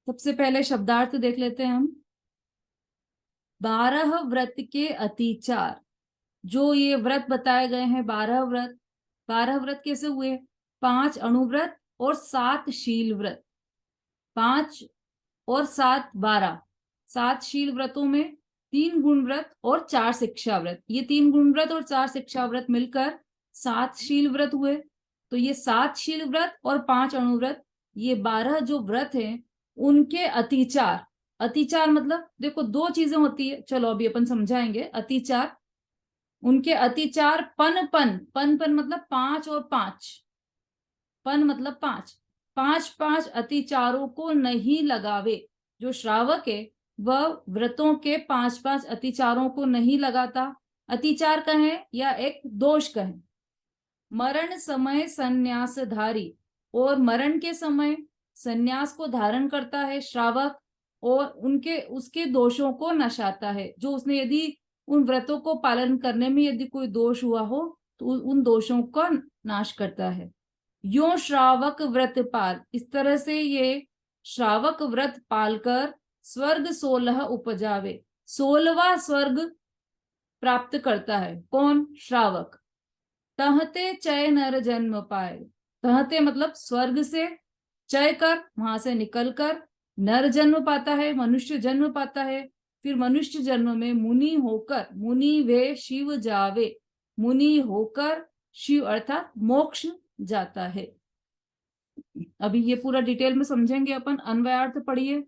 सबसे पहले शब्दार्थ देख लेते हैं हम। 12 व्रत के अतिचार। जो ये व्रत बताए गए हैं 12 व्रत, 12 व्रत कैसे हुए? 5 अणुव्रत और 7 शील व्रत। 5 और 7 12। 7 शील व्रतों में 3 गुण व्रत और 4 शिक्षा व्रत। ये 3 गुण व्रत और 4 शिक्षा व्रत मिलकर 7 शील व्रत हुए। तो ये 7 शील व्रत और 5 अणुव्रत, ये 12 जो व्रत हैं उनके अतिचार। अतिचार मतलब देखो दो चीजें होती है, चलो अभी अपन समझाएंगे। अतिचार, उनके अतिचार पन पन पन पन मतलब 5 और 5, पन मतलब 5, 5 अतिचारों को नहीं लगावे। जो श्रावक है वह व्रतों के 5 अतिचारों को नहीं लगाता। अतिचार कहें या एक दोष कहें। मरण समय संन्यासधारी, और मरण के समय संन्यास को धारण करता है श्रावक, और उनके उसके दोषों को नशाता है। जो उसने यदि उन व्रतों को पालन करने में यदि कोई दोष हुआ हो तो उन दोषों का नाश करता है। यो श्रावक व्रत पाल, इस तरह से ये श्रावक व्रत पालकर स्वर्ग 16 उपजावे। 16वां स्वर्ग प्राप्त करता है। कौन? श्रावक। तहते चय नर जन्म पाए। तहते मतलब स्वर्ग से, चय कर वहां से निकलकर नर जन्म पाता है, मनुष्य जन्म पाता है। फिर मनुष्य जन्म में मुनि होकर, मुनि वे शिव जावे, मुनि होकर शिव अर्थात मोक्ष जाता है। अभी ये पूरा डिटेल में समझेंगे अपन। अन्वयार्थ पढ़िए।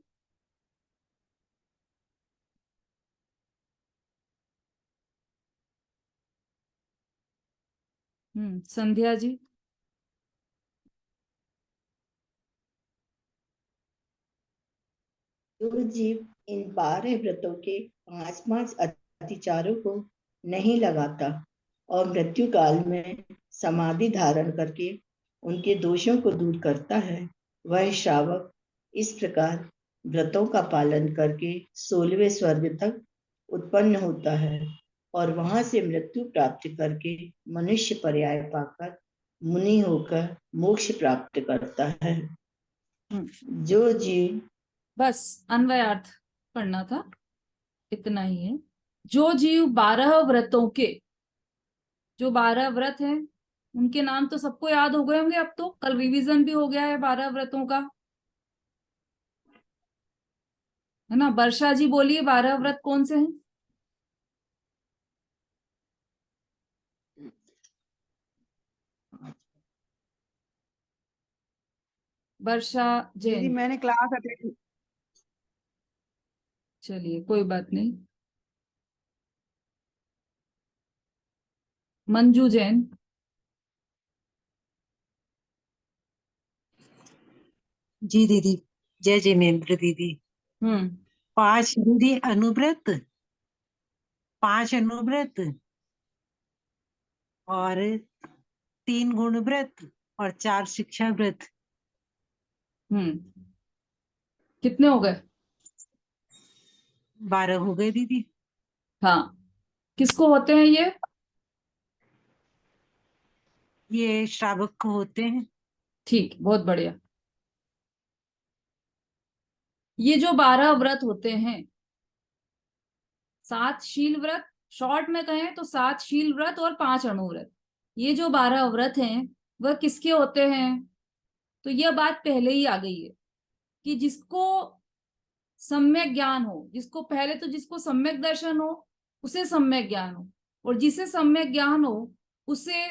संध्या जी। जो जीव इन 12 व्रतों के 5 अतिचारों को नहीं लगाता और मृत्यु काल में समाधि धारण करके उनके दोषों को दूर करता है, वह श्रावक इस प्रकार व्रतों का पालन करके 16वें स्वर्ग तक उत्पन्न होता है और वहां से मृत्यु प्राप्त करके मनुष्य पर्याय पाकर मुनि होकर मोक्ष प्राप्त करता है। जो जीव, बस अन्वयार्थ पढ़ना था, इतना ही है। जो जीव 12 व्रतों के, जो 12 व्रत हैं उनके नाम तो सबको याद हो गए होंगे। अब तो कल रिवीजन भी हो गया है 12 व्रतों का, है ना। वर्षा जी बोलिए 12 व्रत कौन से हैं? वर्षा दीदी जैन। मैंने क्लास अटेंड। चलिए कोई बात नहीं। मंजू जैन। जी दीदी। जय जिनेन्द्र दीदी। 5 दीदी अनुव्रत, 5 अनुव्रत और 3 गुण व्रत और 4 शिक्षा व्रत। कितने हो गए? 12 हो गए दीदी। हाँ, किसको होते हैं ये श्रावक को होते हैं। ठीक, बहुत बढ़िया। ये जो 12 व्रत होते हैं, 7 शील व्रत, शॉर्ट में कहें तो 7 शील व्रत और 5 अणुव्रत, ये जो 12 व्रत हैं वह किसके होते हैं? तो यह बात पहले ही आ गई है कि जिसको सम्यक ज्ञान हो, जिसको पहले तो जिसको सम्यक दर्शन हो उसे सम्यक ज्ञान हो, और जिसे सम्यक ज्ञान हो उसे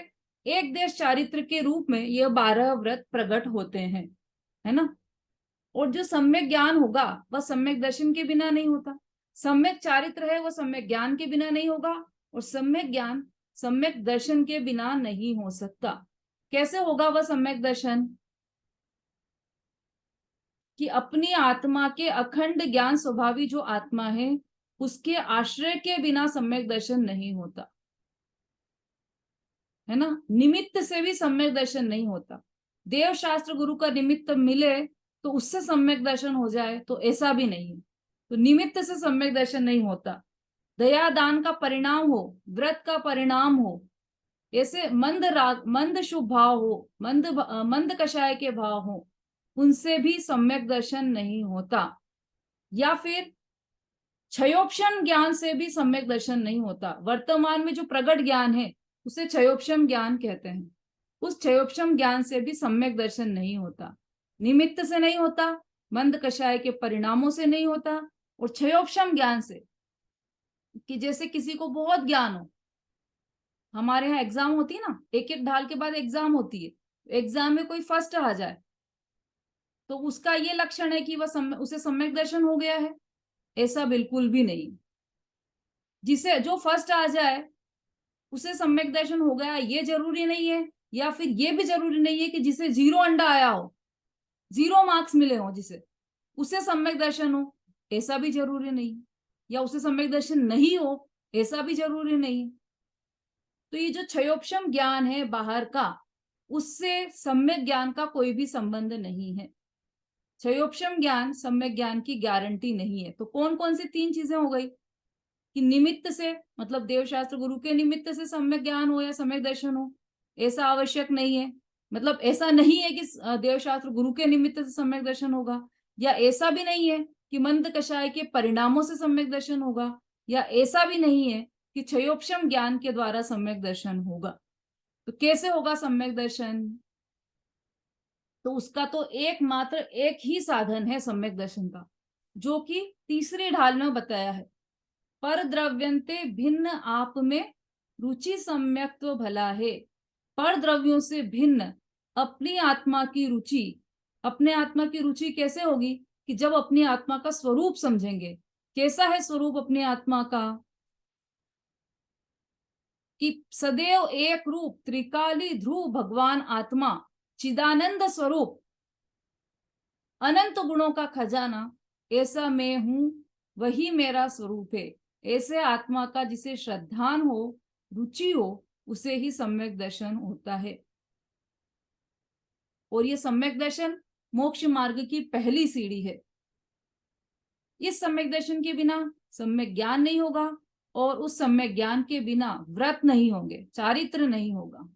एक देश चारित्र के रूप में यह 12 व्रत प्रकट होते हैं, है ना। और जो सम्यक ज्ञान होगा वह सम्यक दर्शन के बिना नहीं होता। सम्यक चारित्र है वह सम्यक ज्ञान के बिना नहीं होगा, और सम्यक ज्ञान सम्यक दर्शन के बिना नहीं हो सकता। कैसे होगा वह सम्यक दर्शन? कि अपनी आत्मा के अखंड ज्ञान स्वभावी जो आत्मा है उसके आश्रय के बिना सम्यक दर्शन नहीं होता, है ना। निमित्त से भी सम्यक दर्शन नहीं होता। देव शास्त्र गुरु का निमित्त मिले तो उससे सम्यक दर्शन हो जाए, तो ऐसा भी नहीं है। तो निमित्त से सम्यक दर्शन नहीं होता। दया दान का परिणाम हो, व्रत का परिणाम हो, ऐसे मंद राग, मंद शुभ भाव हो, मंद कषाय के भाव हो, उनसे भी सम्यक दर्शन नहीं होता, या फिर क्षयोपशम ज्ञान से भी सम्यक दर्शन नहीं होता। वर्तमान में जो प्रगट ज्ञान है उसे क्षयोपशम ज्ञान कहते हैं। उस क्षयोपशम ज्ञान से भी सम्यक दर्शन नहीं होता। निमित्त से नहीं होता, मंद कषाय के परिणामों से नहीं होता, और क्षयोपशम ज्ञान से, कि जैसे किसी को बहुत ज्ञान हो, हमारे यहाँ एग्जाम होती है ना, एक एक ढाल के बाद एग्जाम होती है, एग्जाम में कोई फर्स्ट आ जाए तो उसका ये लक्षण है कि वह उसे सम्यक दर्शन हो गया है। ऐसा बिल्कुल भी नहीं। जिसे जो फर्स्ट आ जाए उसे सम्यक दर्शन हो गया ये जरूरी नहीं है, या फिर ये भी जरूरी नहीं है कि जिसे 0 अंडा आया हो, 0 मार्क्स मिले हो, जिसे उसे सम्यक दर्शन हो, ऐसा भी जरूरी नहीं, या उसे सम्यक दर्शन नहीं हो, ऐसा भी जरूरी नहीं। तो ये जो क्षयोपशम ज्ञान है बाहर का, उससे सम्यक ज्ञान का कोई भी संबंध नहीं है। क्षयोपशम ज्ञान सम्यक ज्ञान की गारंटी नहीं है। तो कौन कौन सी 3 चीजें हो गई कि निमित्त से, मतलब देवशास्त्र गुरु के निमित्त से सम्यक ज्ञान हो या सम्यक दर्शन हो, ऐसा आवश्यक नहीं है। मतलब ऐसा नहीं है कि देवशास्त्र गुरु के निमित्त से सम्यक दर्शन होगा, या ऐसा भी नहीं है कि मंद कषाय के परिणामों से सम्यक दर्शन होगा, या ऐसा भी नहीं है कि क्षयोपशम ज्ञान के द्वारा सम्यक दर्शन होगा। तो कैसे होगा सम्यक दर्शन? तो उसका तो एकमात्र एक ही साधन है सम्यक दर्शन का, जो कि तीसरी ढाल में बताया है। पर द्रव्यंते भिन्न आप में रुचि सम्यक्त्व भला है। पर द्रव्यों से भिन्न अपनी आत्मा की रुचि, अपने आत्मा की रुचि कैसे होगी? कि जब अपनी आत्मा का स्वरूप समझेंगे। कैसा है स्वरूप अपनी आत्मा का? कि सदैव एक रूप त्रिकाली ध्रुव भगवान आत्मा, चिदानंद स्वरूप, अनंत गुणों का खजाना, ऐसा मैं हूं, वही मेरा स्वरूप है। ऐसे आत्मा का जिसे श्रद्धान हो, रुचि हो, उसे ही सम्यक दर्शन होता है। और ये सम्यक दर्शन मोक्ष मार्ग की पहली सीढ़ी है। इस सम्यक दर्शन के बिना सम्यक ज्ञान नहीं होगा, और उस सम्यक ज्ञान के बिना व्रत नहीं होंगे, चारित्र नहीं होगा,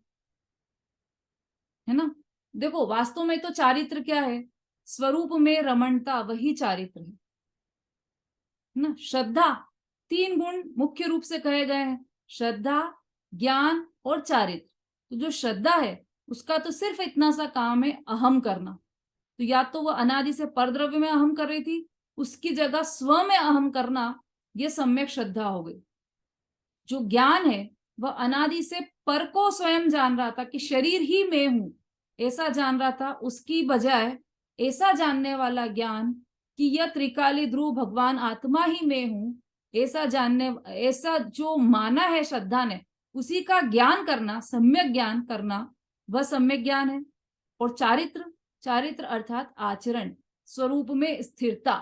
है ना। देखो वास्तव में तो चारित्र क्या है? स्वरूप में रमणता, वही चारित्र है ना। श्रद्धा, 3 गुण मुख्य रूप से कहे गए हैं, श्रद्धा, ज्ञान और चारित्र। तो जो श्रद्धा है उसका तो सिर्फ इतना सा काम है, अहम करना। तो या तो वो अनादि से परद्रव्य में अहम कर रही थी, उसकी जगह स्व में अहम करना, ये सम्यक श्रद्धा हो गई। जो ज्ञान है वह अनादि से पर को स्वयं जान रहा था कि शरीर ही मैं हूं, ऐसा जान रहा था। उसकी बजाय ऐसा जानने वाला ज्ञान कि यह त्रिकाली ध्रुव भगवान आत्मा ही मैं हूं, ऐसा जानने, ऐसा जो माना है श्रद्धा ने, उसी का ज्ञान करना, सम्यक ज्ञान करना, वह सम्यक ज्ञान है। और चारित्र, चारित्र अर्थात आचरण, स्वरूप में स्थिरता।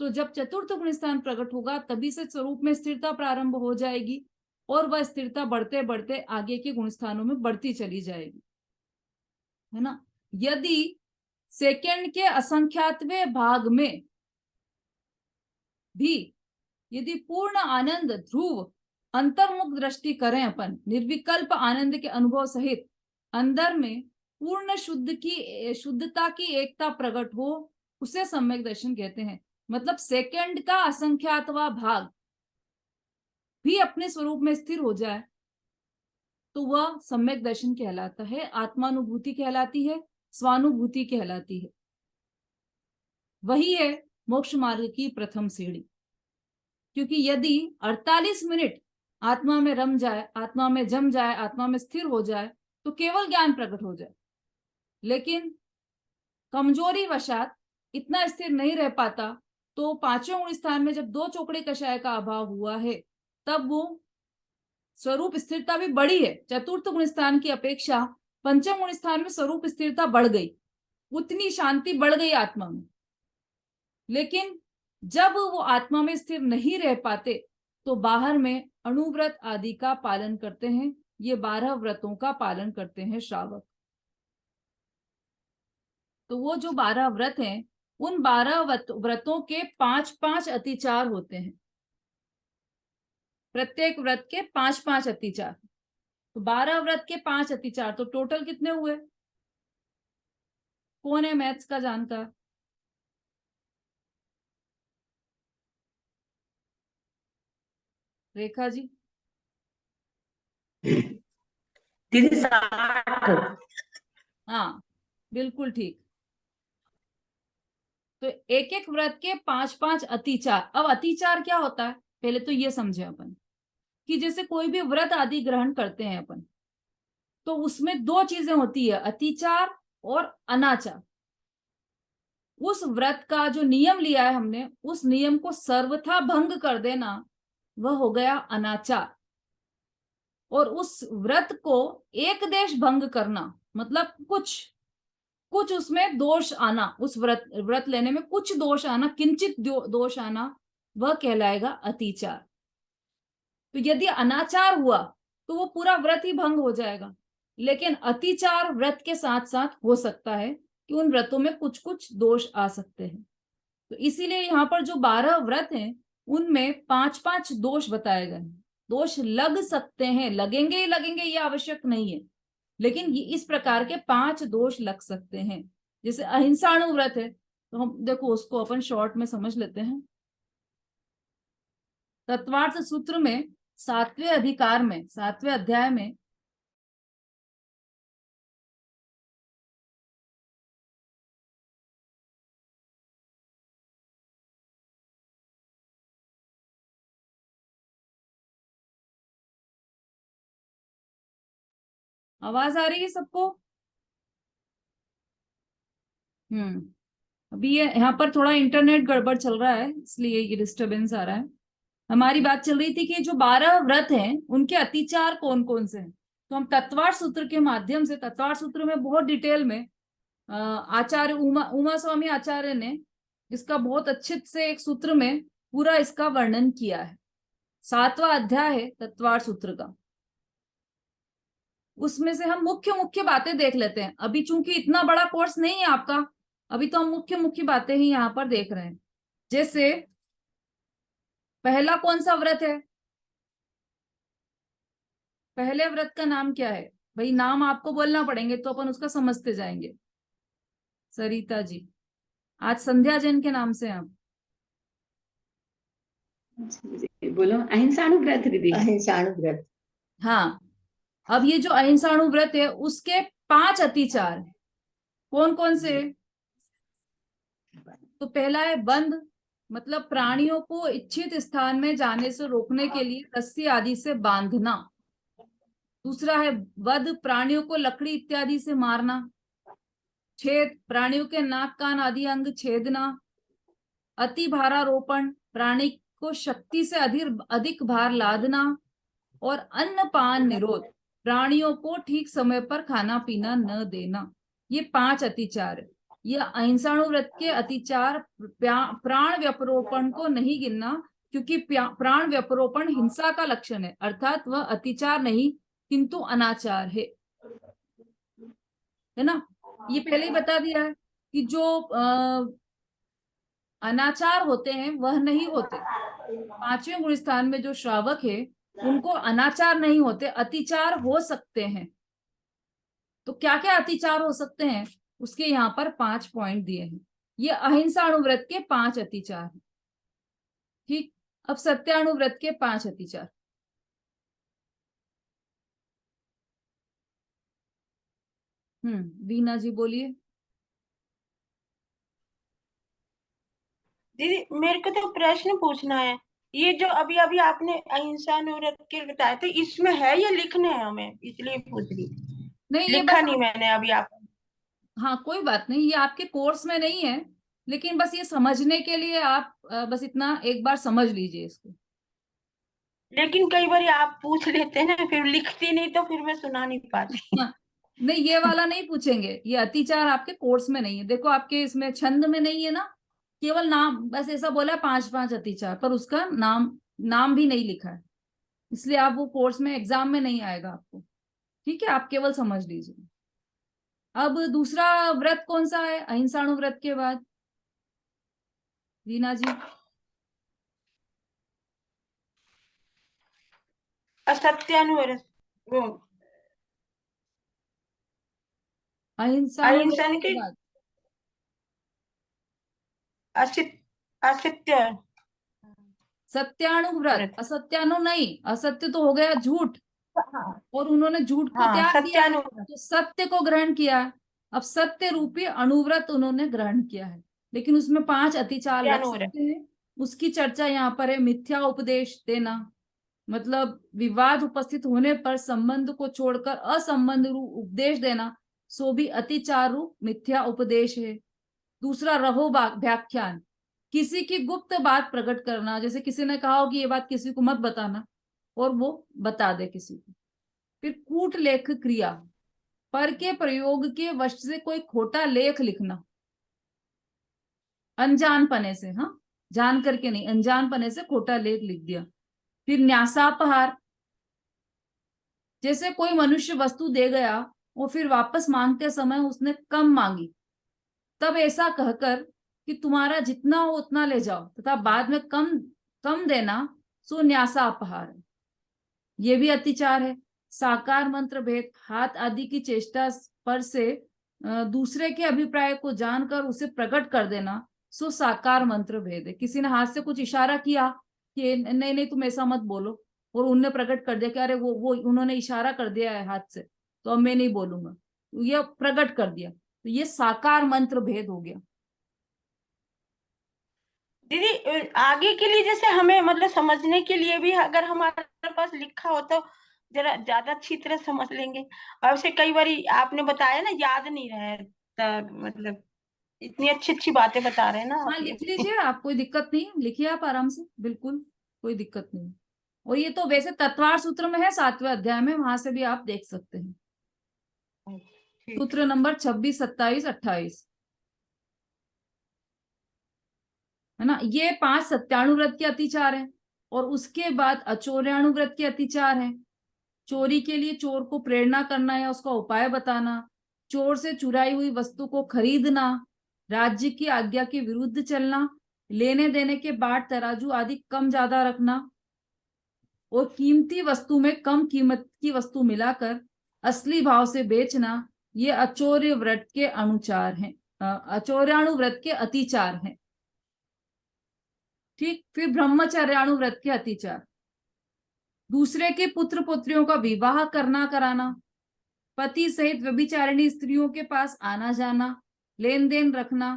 तो जब चतुर्थ गुण स्थान प्रकट होगा तभी से स्वरूप में स्थिरता प्रारंभ हो जाएगी, और वह स्थिरता बढ़ते बढ़ते आगे के गुण स्थानों में बढ़ती चली जाएगी, है ना। यदि सेकंड के असंख्यातवें भाग में भी यदि पूर्ण आनंद ध्रुव अंतर्मुख दृष्टि करें, अपन निर्विकल्प आनंद के अनुभव सहित, अंदर में पूर्ण शुद्धता की एकता प्रकट हो, उसे सम्यक दर्शन कहते हैं। मतलब सेकंड का असंख्यातवा भाग भी अपने स्वरूप में स्थिर हो जाए तो वह सम्यक दर्शन कहलाता है। आत्मानुभूति कहलाती है, स्वानुभूति कहलाती है। वही है मोक्ष मार्ग की प्रथम सीढ़ी। क्योंकि यदि 48 मिनट आत्मा में रम जाए, आत्मा में जम जाए, आत्मा में स्थिर हो जाए तो केवल ज्ञान प्रकट हो जाए, लेकिन कमजोरी वशात इतना स्थिर नहीं रह पाता, तो पांचवें गुण स्थान में जब 2 चौकड़े कषाय का अभाव हुआ है, तब वो स्वरूप स्थिरता भी बढ़ी है। चतुर्थ गुण स्थान की अपेक्षा पंचम गुण स्थान में स्वरूप स्थिरता बढ़ गई, उतनी शांति बढ़ गई आत्मा में। लेकिन जब वो आत्मा में स्थिर नहीं रह पाते तो बाहर में अणुव्रत आदि का पालन करते हैं। ये 12 व्रतों का पालन करते हैं श्रावक। तो वो जो 12 व्रत हैं, उन 12 व्रतों के 5-5 अतिचार होते हैं। प्रत्येक व्रत के 5-5 अतिचार, तो 12 व्रत के 5 अतिचार, तो टोटल कितने हुए? कौन है मैथ्स का जानकार? रेखा जी। दीदी 60। हाँ, बिल्कुल ठीक। तो एक एक व्रत के 5-5 अतिचार। अब अतिचार क्या होता है पहले तो ये समझे अपन, कि जैसे कोई भी व्रत आदि ग्रहण करते हैं अपन, तो उसमें दो चीजें होती है, अतिचार और अनाचार। उस व्रत का जो नियम लिया है हमने, उस नियम को सर्वथा भंग कर देना, वह हो गया अनाचार। और उस व्रत को एक देश भंग करना, मतलब कुछ कुछ उसमें दोष आना, उस व्रत लेने में कुछ दोष आना, किंचित दोष आना, वह कहलाएगा अतिचार। तो यदि अनाचार हुआ तो वो पूरा व्रत ही भंग हो जाएगा। लेकिन अतिचार व्रत के साथ साथ हो सकता है कि उन व्रतों में कुछ कुछ दोष आ सकते हैं। तो इसीलिए यहाँ पर जो 12 व्रत हैं उनमें 5-5 दोष बताए गए हैं। दोष लग सकते हैं, लगेंगे ही लगेंगे ये आवश्यक नहीं है, लेकिन ये इस प्रकार के 5 दोष लग सकते हैं। जैसे अहिंसाणु व्रत है, तो हम देखो उसको अपन शॉर्ट में समझ लेते हैं। तत्वार्थ सूत्र में 7वें अधिकार में 7वें अध्याय में आवाज आ रही है सबको? अभी ये यहाँ पर थोड़ा इंटरनेट गड़बड़ चल रहा है, इसलिए ये डिस्टरबेंस आ रहा है। हमारी बात चल रही थी कि जो 12 व्रत हैं उनके अतिचार कौन कौन से हैं। तो हम तत्वार सूत्र के माध्यम से, तत्वार सूत्र में बहुत डिटेल में आचार्य उमा स्वामी आचार्य ने इसका बहुत अच्छे से एक सूत्र में पूरा इसका वर्णन किया है। 7वां अध्याय है तत्वार सूत्र का। उसमें से हम मुख्य मुख्य बातें देख लेते हैं। अभी चूंकि इतना बड़ा कोर्स नहीं है आपका, अभी तो हम मुख्य मुख्य बातें ही यहाँ पर देख रहे हैं। जैसे पहला कौन सा व्रत है? पहले व्रत का नाम क्या है भाई? नाम आपको बोलना पड़ेंगे तो अपन उसका समझते जाएंगे। सरिता जी, आज संध्या जैन के नाम से आप। बोलो। अहिंसाणु व्रत दीदी। अहिंसाणु व्रत। हाँ, अब ये जो अहिंसाणु व्रत है उसके 5 अतिचार कौन कौन से? तो पहला है बंध, मतलब प्राणियों को इच्छित स्थान में जाने से रोकने के लिए रस्सी आदि से बांधना। दूसरा है वध, प्राणियों को लकड़ी इत्यादि से मारना। छेद, प्राणियों के नाक कान आदि अंग छेदना। अति भारारोपण, प्राणी को शक्ति से अधिक भार लादना। और अन्नपान निरोध, प्राणियों को ठीक समय पर खाना पीना न देना। ये 5 अतिचार है। ये अहिंसाणु व्रत के अतिचार प्राण व्यपरोपण को नहीं गिनना, क्योंकि प्राण व्यपरोपण हिंसा का लक्षण है, अर्थात वह अतिचार नहीं किंतु अनाचार है ना। ये पहले ही बता दिया है कि जो अनाचार होते हैं वह नहीं होते। 5वें गुण स्थान में जो श्रावक है उनको अनाचार नहीं होते, अतिचार हो सकते हैं। तो क्या क्या अतिचार हो सकते हैं उसके यहाँ पर 5 पॉइंट दिए हैं। ये अहिंसाणुव्रत के 5 अतिचार हैं। ठीक, अब सत्याणुव्रत के 5 अतिचार। वीना जी बोलिए। दीदी मेरे को तो प्रश्न पूछना है। ये जो अभी अभी आपने अहिंसा व्रत के बताए थे, इसमें है ये लिखने हैं हमें, इसलिए पूछ रही। नहीं, ये लिखा बस नहीं मैंने अभी आप। हाँ कोई बात नहीं, ये आपके कोर्स में नहीं है, लेकिन बस ये समझने के लिए आप बस इतना एक बार समझ लीजिए इसको। लेकिन कई बार आप पूछ लेते हैं ना, फिर लिखती नहीं तो फिर मैं सुना नहीं पाती। हाँ, नहीं ये वाला नहीं पूछेंगे, ये अतिचार आपके कोर्स में नहीं है। देखो आपके इसमें छंद में नहीं है ना, केवल नाम बस ऐसा बोला है 5-5 अतिचार, पर उसका नाम भी नहीं लिखा है, इसलिए आप वो कोर्स में एग्जाम में नहीं आएगा आपको। ठीक है, आप केवल समझ लीजिए। अब दूसरा व्रत कौन सा है अहिंसाणु व्रत के बाद? रीना जी। असत्यानुव्रत, अहिंसाणु व्रत अहिंसा के के बाद असत्य असत्य सत्यानुव्रत, व्रत। असत्यानु नहीं, असत्य तो हो गया झूठ, हाँ और उन्होंने झूठ को हाँ, त्याग दिया है, सत्यानुव्रत। तो सत्य को ग्रहण किया है। अब सत्य रूपी अणुव्रत उन्होंने ग्रहण किया है, लेकिन उसमें 5 अतिचार लग सत्यानुव्रत। सकते हैं। उसकी चर्चा यहाँ पर है। मिथ्या उपदेश देना, मतलब विवाद उपस्थित होने पर संबंध को छोड़कर असंबंध रूप उपदेश देना, सो भी अतिचार रूप मिथ्या उपदेश है। दूसरा रहो व्याख्यान, किसी की गुप्त बात प्रकट करना, जैसे किसी ने कहा हो कि ये बात किसी को मत बताना, और वो बता दे किसी को। फिर कूट लेख क्रिया, पर के प्रयोग के वश से कोई खोटा लेख लिखना, अनजानपने से, हाँ, जान करके नहीं, अनजानपने से खोटा लेख लिख दिया। फिर न्यासापहार, जैसे कोई मनुष्य वस्तु दे गया और फिर वापस मांगते समय उसने कम मांगी, तब ऐसा कहकर कि तुम्हारा जितना हो उतना ले जाओ, तथा बाद में कम कम देना, सो न्यासापहार है। ये भी अतिचार है। साकार मंत्र भेद, हाथ आदि की चेष्टा पर से दूसरे के अभिप्राय को जानकर उसे प्रकट कर देना, सो साकार मंत्र भेद है। किसी ने हाथ से कुछ इशारा किया कि नहीं नहीं तुम ऐसा मत बोलो, और उनने प्रकट कर दिया कि अरे वो उन्होंने इशारा कर दिया है हाथ से, तो अब मैं नहीं बोलूंगा, तो ये प्रकट कर दिया, तो ये साकार मंत्र भेद हो गया। दीदी आगे के लिए जैसे हमें मतलब समझने के लिए भी अगर हमारे पास लिखा हो तो जरा ज्यादा अच्छी तरह समझ लेंगे। और से कई बार आपने बताया ना, याद नहीं रहता, मतलब इतनी अच्छी अच्छी बातें बता रहे हैं ना हाँ आप लिख ये। लीजिए, आप, कोई दिक्कत नहीं है, लिखिए आप आराम से, बिल्कुल कोई दिक्कत नहीं। और ये तो वैसे तत्वार सूत्र में है 7वें अध्याय में, वहां से भी आप देख सकते हैं। ठीक सूत्र है। नंबर 26, 27, 28 है ना। ये 5 सत्यानुव्रत के अतिचार है। और उसके बाद अचौर्यानुव्रत के अतिचार है। चोरी के लिए चोर को प्रेरणा करना या उसका उपाय बताना, चोर से चुराई हुई वस्तु को खरीदना, राज्य की आज्ञा के विरुद्ध चलना, लेने देने के बाट तराजू आदि कम ज्यादा रखना, और कीमती वस्तु में कम कीमत की वस्तु मिलाकर असली भाव से बेचना, ये अचौर्य व्रत के अनुचार हैं, अचौर्यानुव्रत के अतिचार हैं। ठीक। फिर ब्रह्मचर्यानुव्रत के अतिचार, दूसरे के पुत्र पुत्रियों का विवाह करना कराना, पति सहित व्यभिचारिणी स्त्रियों के पास आना जाना, लेन देन रखना,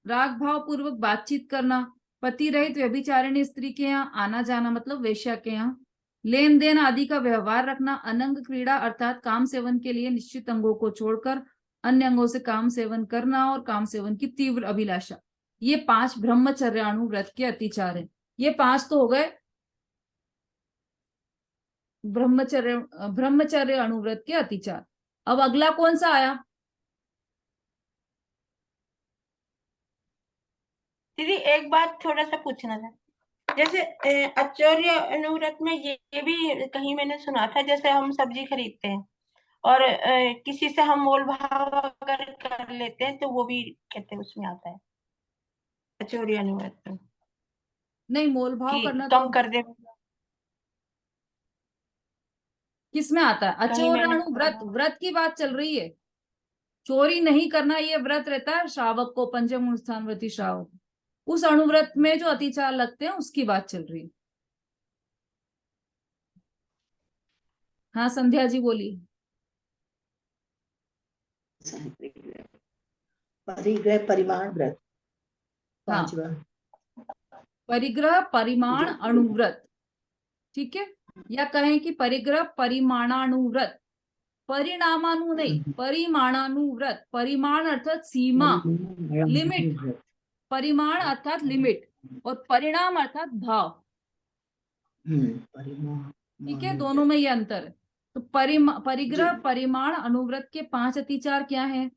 राग भाव पूर्वक बातचीत करना, पति रहित व्यभिचारिणी स्त्री के यहाँ आना जाना मतलब वेश्या के यहाँ, लेन देन आदि का व्यवहार रखना, अनंग क्रीड़ा अर्थात काम सेवन के लिए निश्चित अंगों को छोड़कर अन्य अंगों से काम सेवन करना, और काम सेवन की तीव्र अभिलाषा, ये 5 ब्रह्मचर्यानुव्रत के अतिचार है। ये 5 तो हो गए ब्रह्मचर्य अनुव्रत के अतिचार। अब अगला कौन सा आया? दीदी एक बात थोड़ा सा पूछना था, जैसे आचार्य अनुव्रत में ये भी कहीं मैंने सुना था, जैसे हम सब्जी खरीदते हैं और किसी से हम मोल भाव अगर कर लेते हैं तो वो भी कहते हैं उसमें आता है आचार्य अनुव्रत में, नहीं, मोल भाव कि करना तो कम कर दे। किसमें आता है? कहीं मैंने अचौर्याणु व्रत, पढ़ा। व्रत की बात चल रही है। चोरी नहीं करना ये व्रत रहता है श्रावक को, पंचम स्थान व्रती श्रावक, उस अणुव्रत में जो अतिचार लगते हैं उसकी बात चल रही है। हाँ संध्या जी बोलिए। परिग्रह परिमाण व्रत हाँ, 5वां। परिग्रह परिमाण अणुव्रत, ठीक है, या कहें कि परिग्रह परिमाणानुव्रत, परिणामानु नहीं, परिमाणानुव्रत। परिमाण अर्थात सीमा, लिमिट, परिमाण अर्थात लिमिट, और परिणाम अर्थात भाव। परिमाण, ठीक है, दोनों में ये अंतर है। तो परिग्रह परिमाण अनुव्रत के 5 अतिचार क्या हैं?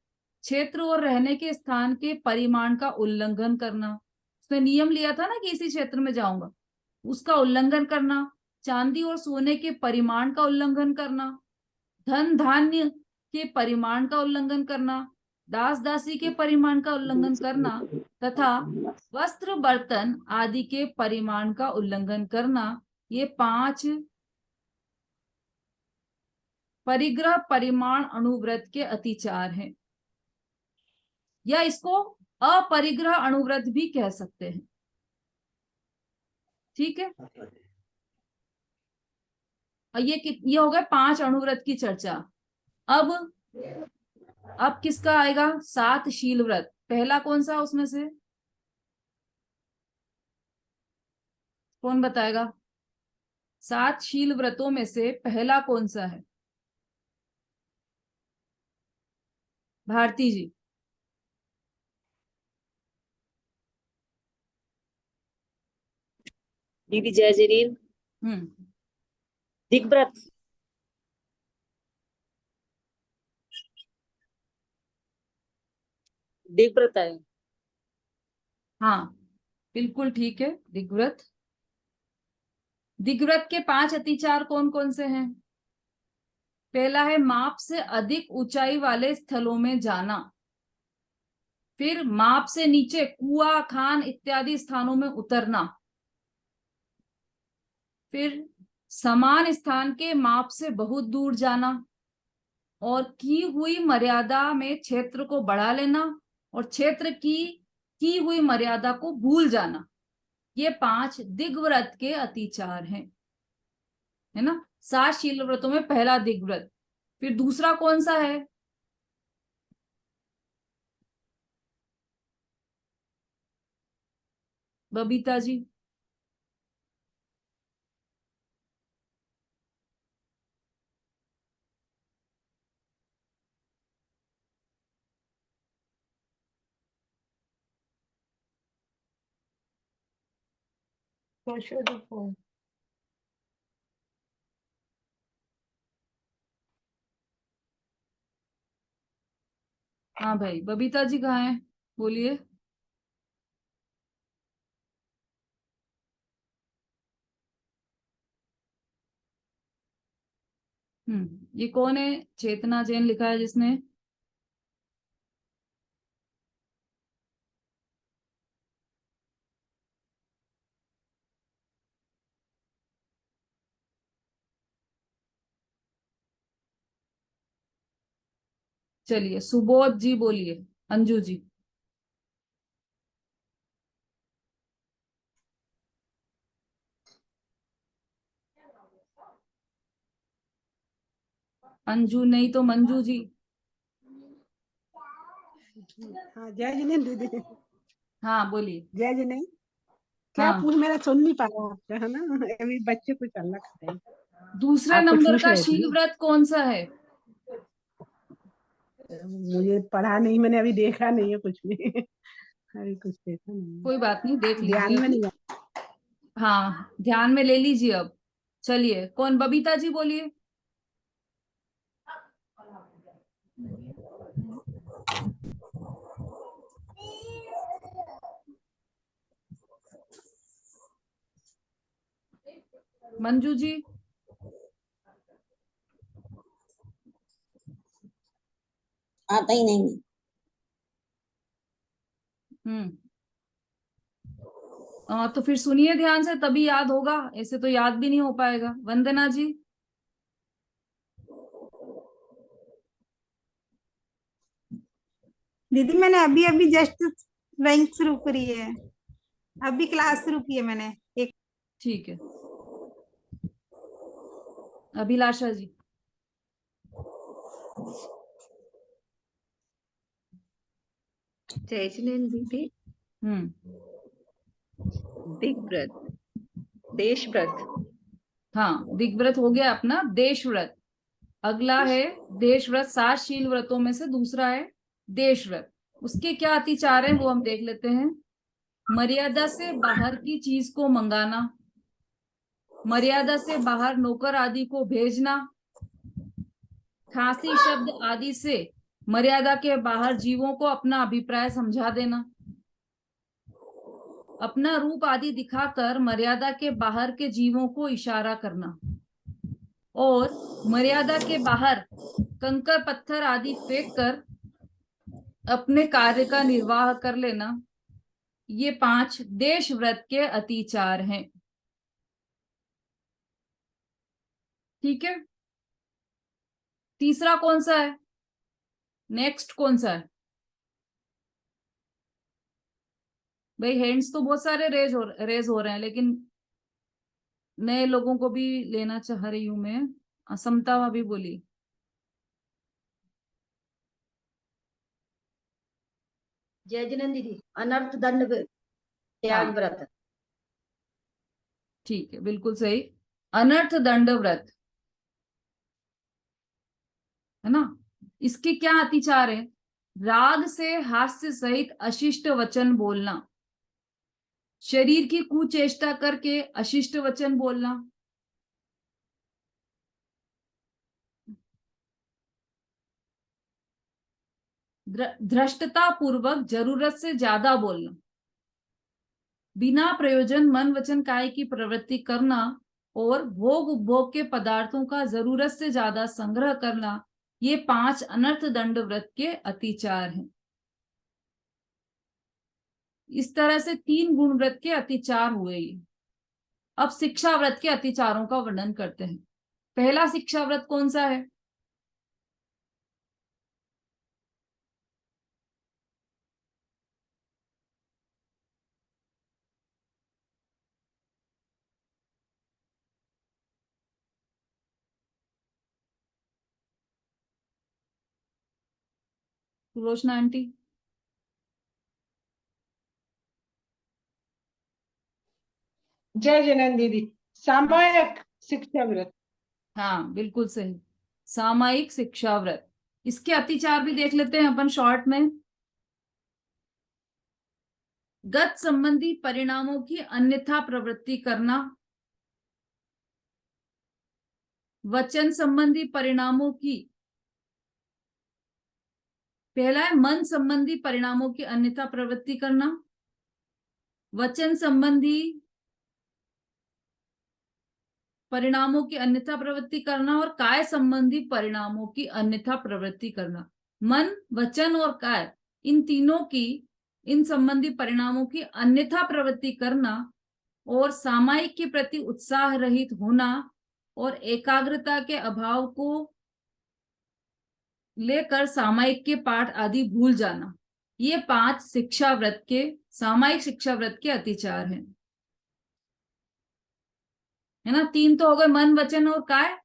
क्षेत्र और रहने के स्थान के परिमाण का उल्लंघन करना, उसने नियम लिया था ना कि इसी क्षेत्र में जाऊंगा, उसका उल्लंघन करना, चांदी और सोने के परिमाण का उल्लंघन करना, धन धान्य के परिमाण का उल्लंघन करना, दास दासी के परिमाण का उल्लंघन करना, तथा वस्त्र बर्तन आदि के परिमाण का उल्लंघन करना, ये 5 परिग्रह परिमाण अनुव्रत के अतिचार हैं। या इसको अपरिग्रह अणुव्रत भी कह सकते हैं। ठीक है, और ये हो गए 5 अणुव्रत की चर्चा। अब किसका आएगा? 7 शील व्रत। पहला कौन सा उसमें से? कौन बताएगा? 7 शील व्रतों में से पहला कौन सा है? भारती जी। दीदी जय जरीन। हम्म, दिग्व्रत। दिग्व्रत है। हाँ बिल्कुल ठीक है, दिग्व्रत। दिग्व्रत के 5 अतिचार कौन कौन से हैं? पहला है माप से अधिक ऊंचाई वाले स्थलों में जाना। फिर माप से नीचे कुआं, खान इत्यादि स्थानों में उतरना। फिर समान स्थान के माप से बहुत दूर जाना, और की हुई मर्यादा में क्षेत्र को बढ़ा लेना, और क्षेत्र की हुई मर्यादा को भूल जाना। ये 5 दिग्व्रत के अतिचार हैं, है ना। 7 शील व्रतों में पहला दिग्व्रत। फिर दूसरा कौन सा है? बबीता जी। हाँ भाई, बबीता जी कहाँ हैं? बोलिए। ये कौन है? चेतना जैन लिखा है जिसने। चलिए, सुबोध जी बोलिए। अंजू जी। अंजू नहीं तो मंजू जी। हाँ जय जिनेन दीदी। हाँ बोलिए। जय जिनेन। क्या हाँ, पूछ, मेरा सुन नहीं पा रहा आपका, है ना, अभी बच्चे कुछ अलग कर रहे हैं। दूसरे आप कुछ नंबर पूछ का रहे शील थे? व्रत कौन सा है? मुझे पढ़ा नहीं, मैंने अभी देखा नहीं है कुछ भी। अभी कुछ देखा नहीं कोई बात नहीं, देख है, ध्यान लीजिए में अभी। नहीं हाँ, ध्यान में ले लीजिए अब। चलिए, कौन? बबीता जी बोलिए। मंजू जी। आता ही नहीं। हम्म तो फिर सुनिए ध्यान से, तभी याद होगा, ऐसे तो याद भी नहीं हो पाएगा। वंदना जी। दीदी मैंने अभी अभी जस्ट रैंक शुरू करी है, अभी क्लास शुरू की है मैंने एक। ठीक है, अभिलाषा जी। जय जिनेन दीदी। हम्म दिग्व्रत, देशव्रत। हाँ, दिग्व्रत हो गया अपना। देश व्रत अगला है। देश व्रत 7 शील व्रतों में से दूसरा है देश व्रत। उसके क्या अतिचार हैं वो हम देख लेते हैं। मर्यादा से बाहर की चीज को मंगाना, मर्यादा से बाहर नौकर आदि को भेजना, खांसी शब्द आदि से मर्यादा के बाहर जीवों को अपना अभिप्राय समझा देना, अपना रूप आदि दिखाकर मर्यादा के बाहर के जीवों को इशारा करना, और मर्यादा के बाहर कंकर पत्थर आदि फेंक कर अपने कार्य का निर्वाह कर लेना। ये 5 देश व्रत के अतिचार हैं। ठीक है, तीसरा कौन सा है? नेक्स्ट कौन सा है? भाई हैंड्स तो बहुत सारे रेज हो रहे हैं, लेकिन नए लोगों को भी लेना चाह रही हूं मैं। असमता भाभी बोली। जय जिनेन्द्र दीदी, अनर्थ दंड त्याग हाँ व्रत। ठीक है, बिल्कुल सही। अनर्थ दंड व्रत, है ना। इसके क्या अतिचार है? राग से हास्य सहित अशिष्ट वचन बोलना, शरीर की कुचेष्टा करके अशिष्ट वचन बोलना, धृष्टता पूर्वक जरूरत से ज्यादा बोलना, बिना प्रयोजन मन वचन काय की प्रवृत्ति करना, और भोग उपभोग के पदार्थों का जरूरत से ज्यादा संग्रह करना, ये 5 अनर्थ दंड व्रत के अतिचार हैं। इस तरह से 3 गुण व्रत के अतिचार हुए ये। अब शिक्षा व्रत के अतिचारों का वर्णन करते हैं। पहला शिक्षा व्रत कौन सा है? सुलोचना आंटी। जय जिनेन्द्र दीदी, सामायिक शिक्षा व्रत। हाँ बिल्कुल सही, सामायिक शिक्षा व्रत। इसके अतिचार भी देख लेते हैं अपन शॉर्ट में। गत संबंधी परिणामों की अन्यथा प्रवृत्ति करना, वचन संबंधी परिणामों की, पहला है मन संबंधी परिणामों की अन्यथा प्रवृत्ति करना, वचन संबंधी परिणामों की अन्यथा प्रवृत्ति करना, और काय संबंधी परिणामों की अन्यथा प्रवृत्ति करना। मन, वचन और काय, इन तीनों की, इन संबंधी परिणामों की अन्यथा प्रवृत्ति करना, और सामायिक के प्रति उत्साह रहित होना, और एकाग्रता के अभाव को लेकर सामायिक के पाठ आदि भूल जाना, ये 5 शिक्षा व्रत के, सामायिक शिक्षा व्रत के अतिचार हैं, है ना। 3 तो हो गए, मन वचन और काय।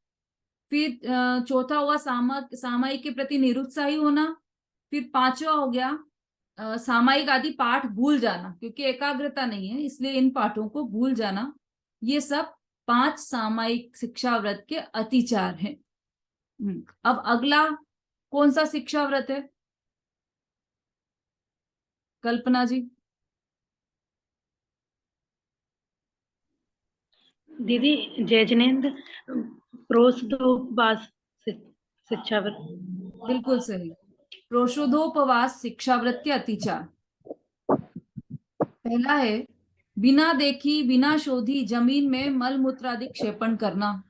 फिर चौथा हुआ सामायिक के प्रति निरुत्साही होना। फिर 5वां हो गया सामायिक आदि पाठ भूल जाना, क्योंकि एकाग्रता नहीं है इसलिए इन पाठों को भूल जाना। ये सब 5 सामायिक शिक्षा व्रत के अतिचार हैं। अब अगला कौन सा शिक्षा व्रत है? कल्पना जी। दीदी जय जिनेन्द्र, प्रोषदोपवास शिक्षा व्रत। बिल्कुल सही, प्रोषदोपवास शिक्षा व्रत के अतिचार। पहला है बिना देखी बिना शोधी जमीन में मल मूत्र आदि क्षेपण करना।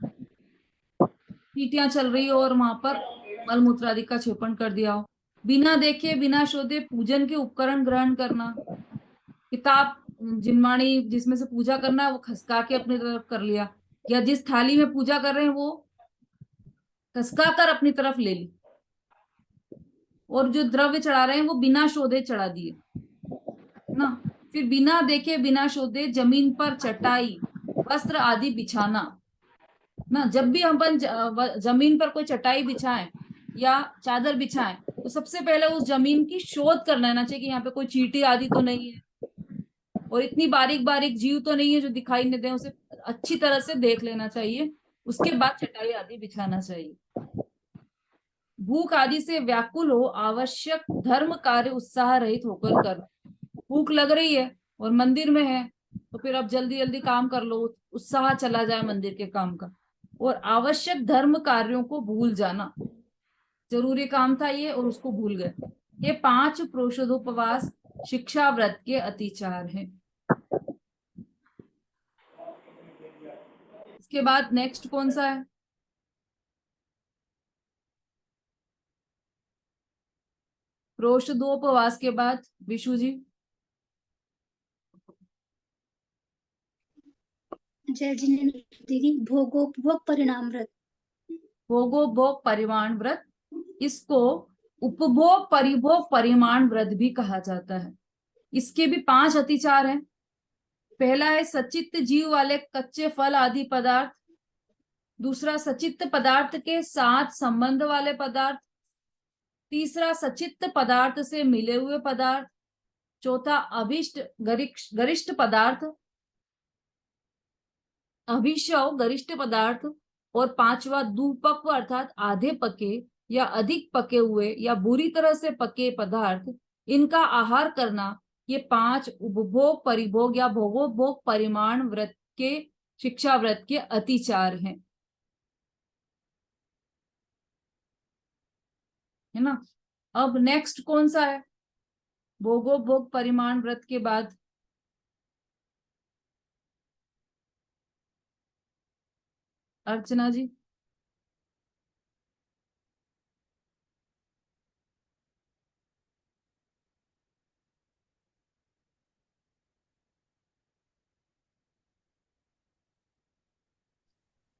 चींटियां चल रही हो और वहां पर मल मूत्र आदि का क्षेपण कर दिया हो। बिना देखे बिना शोधे पूजन के उपकरण ग्रहण करना, किताब जिनवाणी जिसमें से पूजा करना है वो खसका के अपनी तरफ कर लिया, या जिस थाली में पूजा कर रहे हैं वो खसका कर अपनी तरफ ले ली, और जो द्रव्य चढ़ा रहे हैं वो बिना शोधे चढ़ा दिए ना। फिर बिना देखे बिना शोधे जमीन पर चटाई वस्त्र आदि बिछाना ना। जब भी हम जमीन पर कोई चटाई बिछाएं या चादर बिछाएं तो सबसे पहले उस जमीन की शोध कर लेना चाहिए कि यहाँ पे कोई चींटी आदि तो नहीं है, और इतनी बारीक बारीक जीव तो नहीं है जो दिखाई नहीं दे, उसे अच्छी तरह से देख लेना चाहिए। उसके बाद चटाई आदि बिछाना चाहिए। भूख आदि से व्याकुल हो आवश्यक धर्म कार्य उत्साह रहित होकर कर। भूख लग रही है और मंदिर में है तो फिर अब जल्दी जल्दी काम कर लो, उत्साह चला जाए मंदिर के काम का। और आवश्यक धर्म कार्यों को भूल जाना, जरूरी काम था ये और उसको भूल गए। ये 5 प्रोषदोपवास शिक्षा व्रत के अतिचार हैं। इसके बाद नेक्स्ट कौन सा है? प्रोषदोपवास के बाद विशु जी। जय जिनेन्द्र दीदी, भोगोपभोग परिणाम व्रत। भोगोपभोग परिमाण व्रत, इसको उपभोग परिभोग परिमाण व्रत भी कहा जाता है। इसके भी 5 अतिचार हैं। पहला है सचित्त जीव वाले कच्चे फल आदि पदार्थ। दूसरा सचित्त पदार्थ के साथ संबंध वाले पदार्थ। तीसरा सचित्त पदार्थ से मिले हुए पदार्थ। चौथा अभिष्ट गरिष्ठ पदार्थ, अभिशव गरिष्ठ पदार्थ। और पांचवा दुपक्व अर्थात आधे पके या अधिक पके हुए या बुरी तरह से पके पदार्थ, इनका आहार करना। ये 5 उपभोग परिभोग या भोगोपभोग परिमाण व्रत के शिक्षा व्रत के अतिचार हैं, है ना। अब नेक्स्ट कौन सा है भोगोपभोग परिमाण व्रत के बाद? अर्चना जी।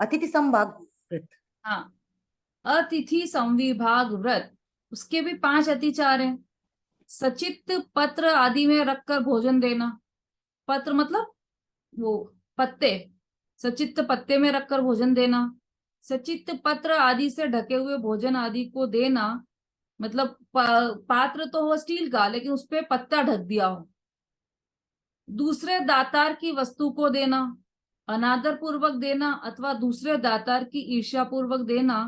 अतिथि संभाग व्रत। हाँ, अतिथि संविभाग व्रत, उसके भी 5 अतिचार हैं। सचित्त पत्र आदि में रखकर भोजन देना। पत्र मतलब वो पत्ते, सचित्त पत्ते में रखकर भोजन देना। सचित्त पत्र आदि से ढके हुए भोजन आदि को देना, मतलब पात्र तो हो स्टील का लेकिन उस पे पत्ता ढक दिया हो। दूसरे दातार की वस्तु को देना, अनादर पूर्वक देना अथवा दूसरे दातार की ईर्ष्या पूर्वक देना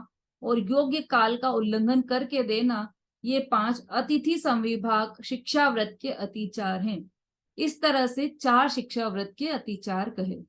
और योग्य काल का उल्लंघन करके देना, ये 5 अतिथि संविभाग शिक्षा व्रत के अतिचार हैं। इस तरह से 4 शिक्षा व्रत के अतिचार कहे।